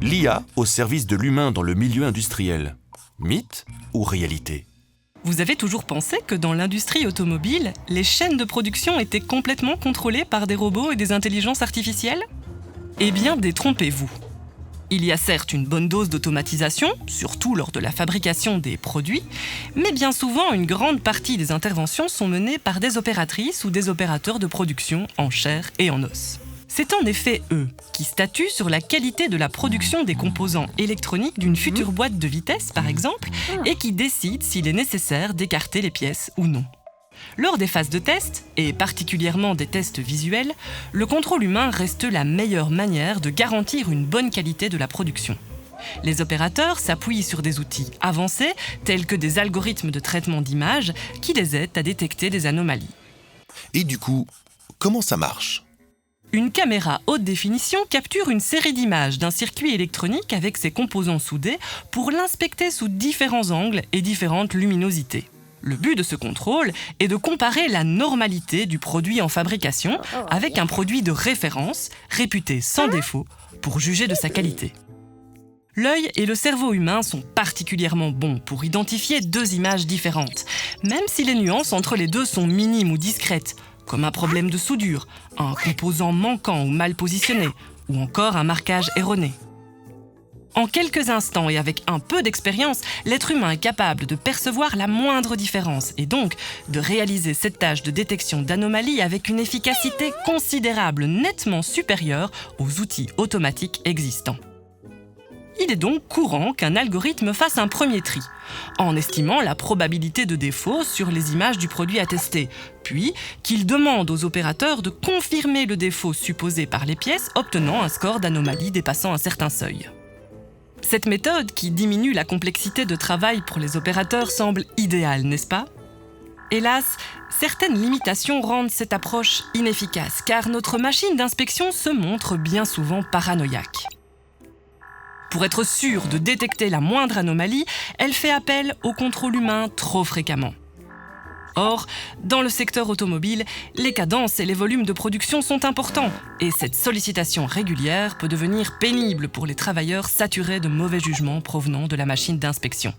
L'IA au service de l'humain dans le milieu industriel. Mythe ou réalité ? Vous avez toujours pensé que dans l'industrie automobile, les chaînes de production étaient complètement contrôlées par des robots et des intelligences artificielles ? Eh bien, détrompez-vous. Il y a certes une bonne dose d'automatisation, surtout lors de la fabrication des produits, mais bien souvent une grande partie des interventions sont menées par des opératrices ou des opérateurs de production en chair et en os. C'est en effet eux qui statuent sur la qualité de la production des composants électroniques d'une future boîte de vitesse, par exemple, et qui décident s'il est nécessaire d'écarter les pièces ou non. Lors des phases de test, et particulièrement des tests visuels, le contrôle humain reste la meilleure manière de garantir une bonne qualité de la production. Les opérateurs s'appuient sur des outils avancés, tels que des algorithmes de traitement d'images, qui les aident à détecter des anomalies. Et du coup, comment ça marche ? Une caméra haute définition capture une série d'images d'un circuit électronique avec ses composants soudés pour l'inspecter sous différents angles et différentes luminosités. Le but de ce contrôle est de comparer la normalité du produit en fabrication avec un produit de référence, réputé sans défaut, pour juger de sa qualité. L'œil et le cerveau humain sont particulièrement bons pour identifier deux images différentes, même si les nuances entre les deux sont minimes ou discrètes, comme un problème de soudure, un composant manquant ou mal positionné, ou encore un marquage erroné. En quelques instants et avec un peu d'expérience, l'être humain est capable de percevoir la moindre différence et donc de réaliser cette tâche de détection d'anomalies avec une efficacité considérable, nettement supérieure aux outils automatiques existants. Il est donc courant qu'un algorithme fasse un premier tri, en estimant la probabilité de défaut sur les images du produit à tester, puis qu'il demande aux opérateurs de confirmer le défaut supposé par les pièces, obtenant un score d'anomalie dépassant un certain seuil. Cette méthode, qui diminue la complexité de travail pour les opérateurs, semble idéale, n'est-ce pas ? Hélas, certaines limitations rendent cette approche inefficace, car notre machine d'inspection se montre bien souvent paranoïaque. Pour être sûre de détecter la moindre anomalie, elle fait appel au contrôle humain trop fréquemment. Or, dans le secteur automobile, les cadences et les volumes de production sont importants, et cette sollicitation régulière peut devenir pénible pour les travailleurs saturés de mauvais jugements provenant de la machine d'inspection.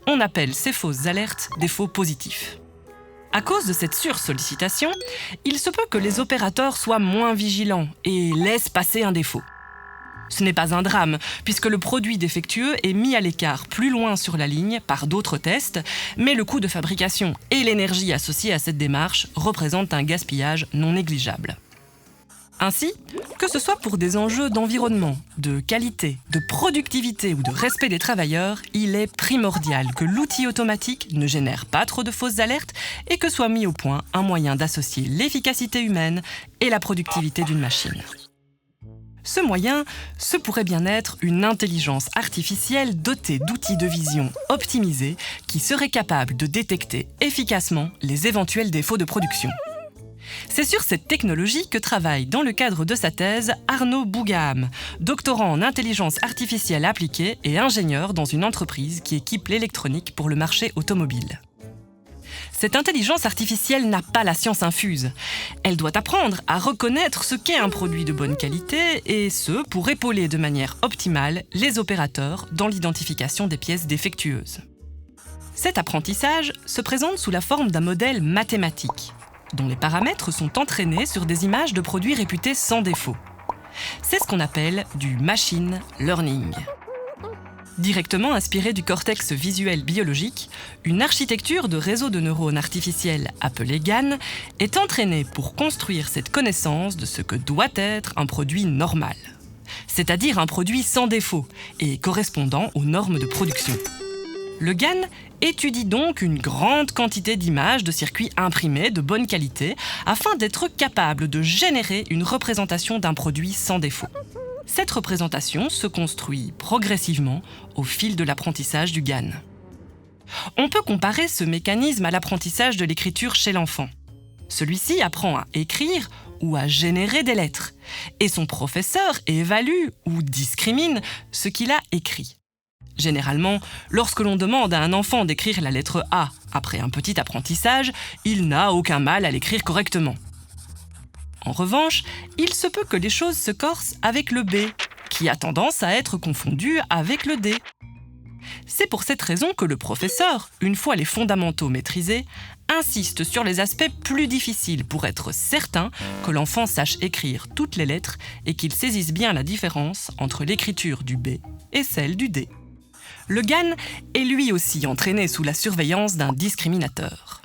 On appelle ces fausses alertes des faux positifs. À cause de cette sursollicitation, il se peut que les opérateurs soient moins vigilants et laissent passer un défaut. Ce n'est pas un drame, puisque le produit défectueux est mis à l'écart plus loin sur la ligne par d'autres tests, mais le coût de fabrication et l'énergie associée à cette démarche représentent un gaspillage non négligeable. Ainsi, que ce soit pour des enjeux d'environnement, de qualité, de productivité ou de respect des travailleurs, il est primordial que l'outil automatique ne génère pas trop de fausses alertes et que soit mis au point un moyen d'associer l'efficacité humaine et la productivité d'une machine. Ce moyen, ce pourrait bien être une intelligence artificielle dotée d'outils de vision optimisés qui seraient capables de détecter efficacement les éventuels défauts de production. C'est sur cette technologie que travaille dans le cadre de sa thèse Arnaud Bougaham, doctorant en intelligence artificielle appliquée et ingénieur dans une entreprise qui équipe l'électronique pour le marché automobile. Cette intelligence artificielle n'a pas la science infuse. Elle doit apprendre à reconnaître ce qu'est un produit de bonne qualité et ce, pour épauler de manière optimale les opérateurs dans l'identification des pièces défectueuses. Cet apprentissage se présente sous la forme d'un modèle mathématique, dont les paramètres sont entraînés sur des images de produits réputés sans défaut. C'est ce qu'on appelle du machine learning. Directement inspirée du cortex visuel biologique, une architecture de réseau de neurones artificiels appelée GAN est entraînée pour construire cette connaissance de ce que doit être un produit normal, c'est-à-dire un produit sans défaut et correspondant aux normes de production. Le GAN étudie donc une grande quantité d'images de circuits imprimés de bonne qualité afin d'être capable de générer une représentation d'un produit sans défaut. Cette représentation se construit progressivement au fil de l'apprentissage du GAN. On peut comparer ce mécanisme à l'apprentissage de l'écriture chez l'enfant. Celui-ci apprend à écrire ou à générer des lettres, et son professeur évalue ou discrimine ce qu'il a écrit. Généralement, lorsque l'on demande à un enfant d'écrire la lettre A après un petit apprentissage, il n'a aucun mal à l'écrire correctement. En revanche, il se peut que les choses se corsent avec le B, qui a tendance à être confondu avec le D. C'est pour cette raison que le professeur, une fois les fondamentaux maîtrisés, insiste sur les aspects plus difficiles pour être certain que l'enfant sache écrire toutes les lettres et qu'il saisisse bien la différence entre l'écriture du B et celle du D. Le GAN est lui aussi entraîné sous la surveillance d'un discriminateur.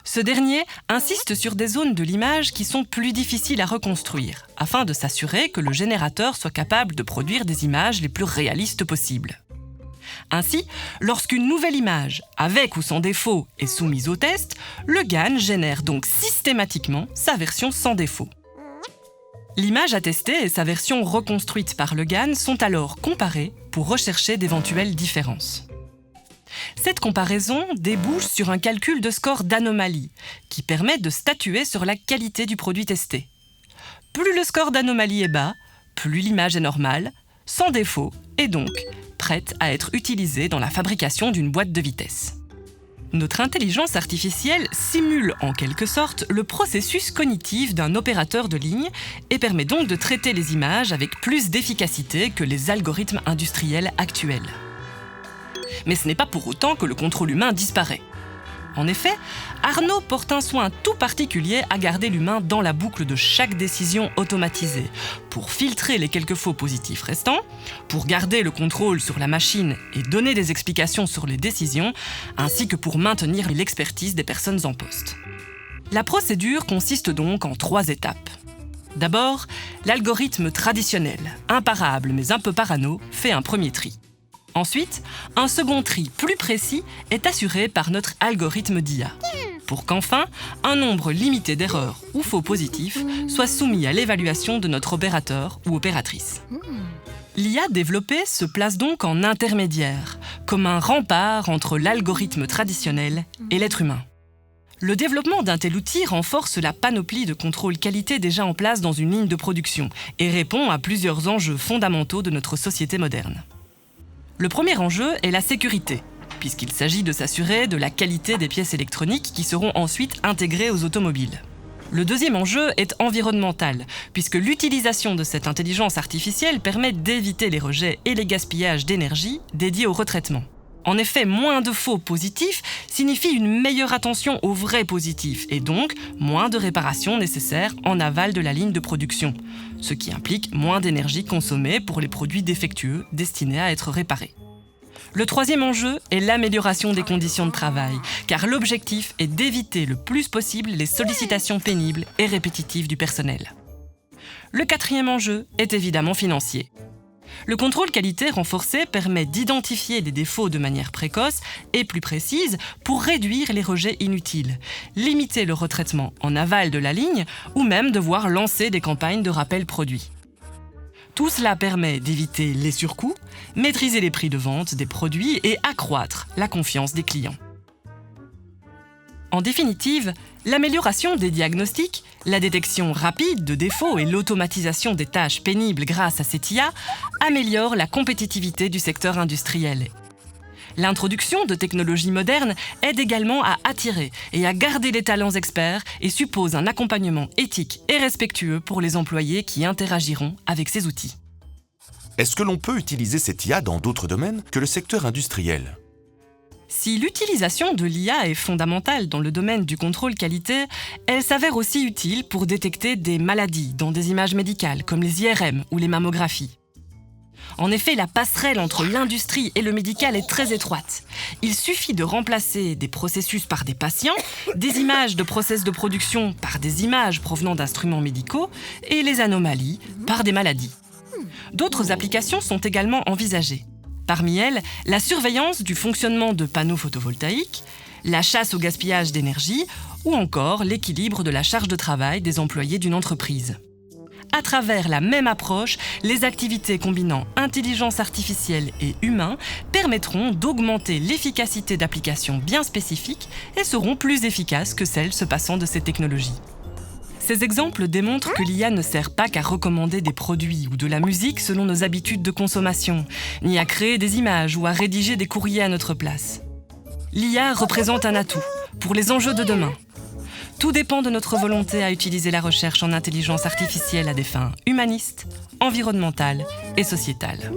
Ce dernier insiste sur des zones de l'image qui sont plus difficiles à reconstruire, afin de s'assurer que le générateur soit capable de produire des images les plus réalistes possibles. Ainsi, lorsqu'une nouvelle image, avec ou sans défaut, est soumise au test, le GAN génère donc systématiquement sa version sans défaut. L'image à tester et sa version reconstruite par le GAN sont alors comparées pour rechercher d'éventuelles différences. Cette comparaison débouche sur un calcul de score d'anomalie qui permet de statuer sur la qualité du produit testé. Plus le score d'anomalie est bas, plus l'image est normale, sans défaut et donc prête à être utilisée dans la fabrication d'une boîte de vitesse. Notre intelligence artificielle simule en quelque sorte le processus cognitif d'un opérateur de ligne et permet donc de traiter les images avec plus d'efficacité que les algorithmes industriels actuels. Mais ce n'est pas pour autant que le contrôle humain disparaît. En effet, Arnaud porte un soin tout particulier à garder l'humain dans la boucle de chaque décision automatisée, pour filtrer les quelques faux positifs restants, pour garder le contrôle sur la machine et donner des explications sur les décisions, ainsi que pour maintenir l'expertise des personnes en poste. La procédure consiste donc en 3 étapes. D'abord, l'algorithme traditionnel, imparable mais un peu parano, fait un premier tri. Ensuite, un second tri plus précis est assuré par notre algorithme d'IA, pour qu'enfin, un nombre limité d'erreurs ou faux positifs soit soumis à l'évaluation de notre opérateur ou opératrice. L'IA développée se place donc en intermédiaire, comme un rempart entre l'algorithme traditionnel et l'être humain. Le développement d'un tel outil renforce la panoplie de contrôle qualité déjà en place dans une ligne de production et répond à plusieurs enjeux fondamentaux de notre société moderne. Le premier enjeu est la sécurité, puisqu'il s'agit de s'assurer de la qualité des pièces électroniques qui seront ensuite intégrées aux automobiles. Le deuxième enjeu est environnemental, puisque l'utilisation de cette intelligence artificielle permet d'éviter les rejets et les gaspillages d'énergie dédiés au retraitement. En effet, moins de faux positifs signifie une meilleure attention aux vrais positifs et donc moins de réparations nécessaires en aval de la ligne de production, ce qui implique moins d'énergie consommée pour les produits défectueux destinés à être réparés. Le troisième enjeu est l'amélioration des conditions de travail, car l'objectif est d'éviter le plus possible les sollicitations pénibles et répétitives du personnel. Le quatrième enjeu est évidemment financier. Le contrôle qualité renforcé permet d'identifier des défauts de manière précoce et plus précise pour réduire les rejets inutiles, limiter le retraitement en aval de la ligne ou même devoir lancer des campagnes de rappel produit. Tout cela permet d'éviter les surcoûts, maîtriser les prix de vente des produits et accroître la confiance des clients. En définitive, l'amélioration des diagnostics, la détection rapide de défauts et l'automatisation des tâches pénibles grâce à cette IA améliorent la compétitivité du secteur industriel. L'introduction de technologies modernes aide également à attirer et à garder les talents experts et suppose un accompagnement éthique et respectueux pour les employés qui interagiront avec ces outils. Est-ce que l'on peut utiliser cette IA dans d'autres domaines que le secteur industriel ? Si l'utilisation de l'IA est fondamentale dans le domaine du contrôle qualité, elle s'avère aussi utile pour détecter des maladies dans des images médicales comme les IRM ou les mammographies. En effet, la passerelle entre l'industrie et le médical est très étroite. Il suffit de remplacer des processus par des patients, des images de process de production par des images provenant d'instruments médicaux et les anomalies par des maladies. D'autres applications sont également envisagées. Parmi elles, la surveillance du fonctionnement de panneaux photovoltaïques, la chasse au gaspillage d'énergie ou encore l'équilibre de la charge de travail des employés d'une entreprise. À travers la même approche, les activités combinant intelligence artificielle et humain permettront d'augmenter l'efficacité d'applications bien spécifiques et seront plus efficaces que celles se passant de ces technologies. Ces exemples démontrent que l'IA ne sert pas qu'à recommander des produits ou de la musique selon nos habitudes de consommation, ni à créer des images ou à rédiger des courriers à notre place. L'IA représente un atout pour les enjeux de demain. Tout dépend de notre volonté à utiliser la recherche en intelligence artificielle à des fins humanistes, environnementales et sociétales.